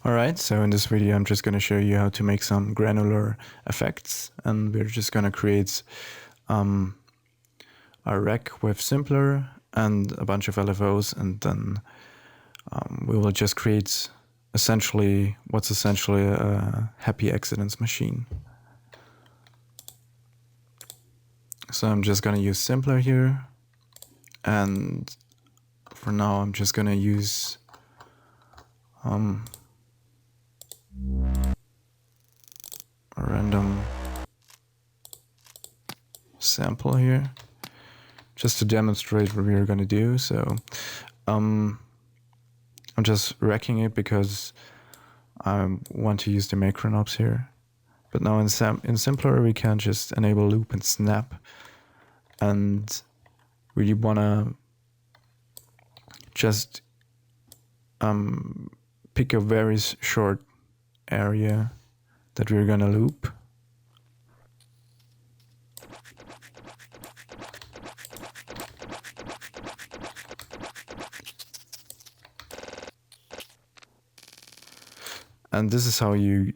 Alright, so in this video I'm just going to show you how to make some granular effects, and we're just going to create a rec with simpler and a bunch of LFOs, and then we will just create what's essentially a happy accidents machine. So I'm just going to use simpler here, and for now I'm just going to use a random sample here just to demonstrate what we're going to do. So I'm just wrecking it because I want to use the macro knobs here. But now in simpler we can just enable loop and snap, and we want to just pick a very short area that we're gonna loop. And this is how you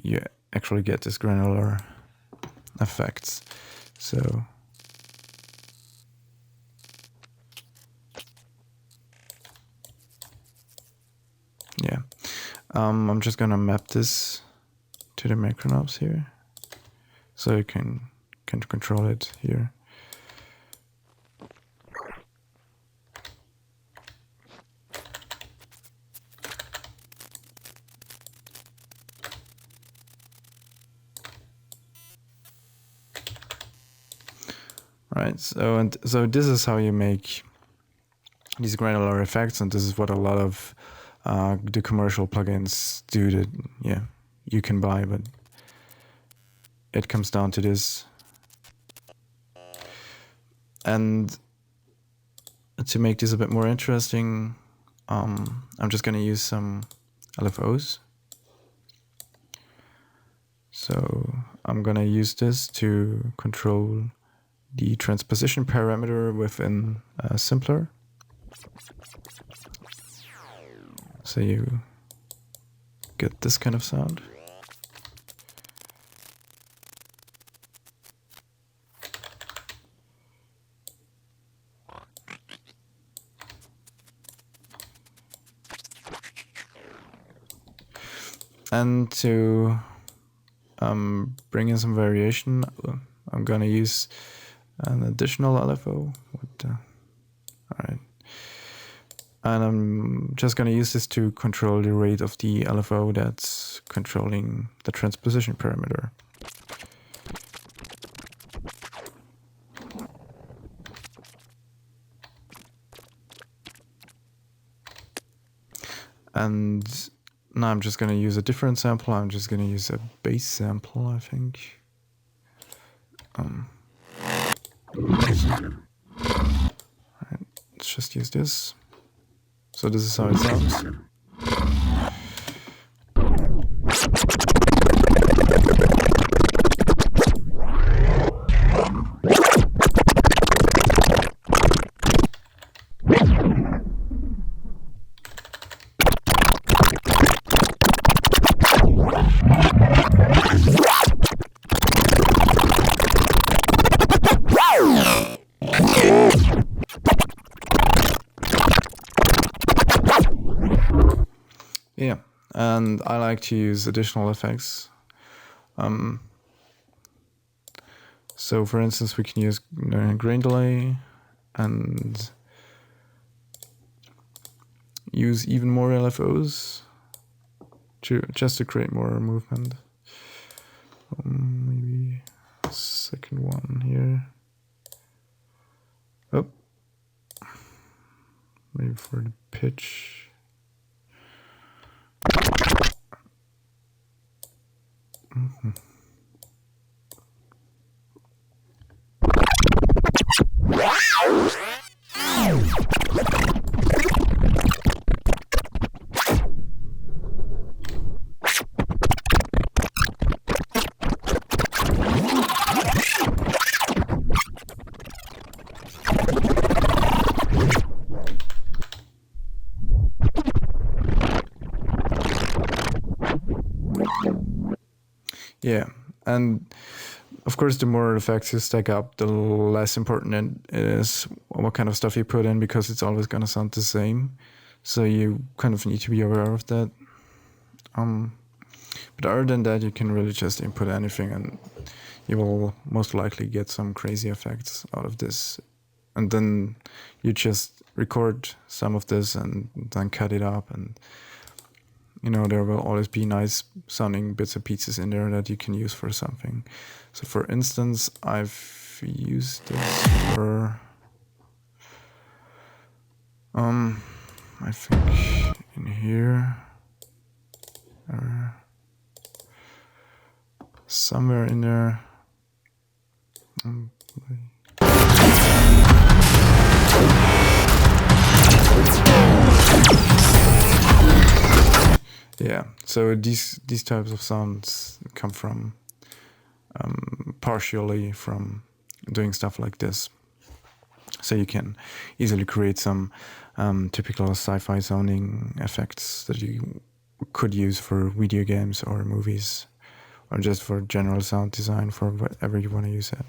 actually get this granular effects. So yeah, I'm just gonna map this to the macro knobs here, so you can control it here. Right, so this is how you make these granular effects, and this is what a lot of the commercial plugins do that you can buy, but it comes down to this. And to make this a bit more interesting, I'm just going to use some LFOs. So I'm going to use this to control the transposition parameter within simpler. So you get this kind of sound. And to bring in some variation, I'm gonna use an additional LFO. Alright. And I'm just gonna use this to control the rate of the LFO that's controlling the transposition parameter. And now I'm just going to use a different sample. I'm just going to use a bass sample, I think. Right, let's just use this. So this is how it sounds. Yeah, and I like to use additional effects. So for instance, we can use grain delay and use even more LFOs just to create more movement. Maybe a second one here. Oh, maybe for the pitch. Yeah, and of course, the more effects you stack up, the less important it is what kind of stuff you put in, because it's always gonna sound the same. So you kind of need to be aware of that. But other than that, you can really just input anything, and you will most likely get some crazy effects out of this. And then you just record some of this and then cut it up, and there will always be nice sounding bits and pieces in there that you can use for something. So for instance, I've used this for I think in here or somewhere in there. Yeah, so these types of sounds come from partially from doing stuff like this. So you can easily create some typical sci-fi sounding effects that you could use for video games or movies, or just for general sound design, for whatever you want to use it.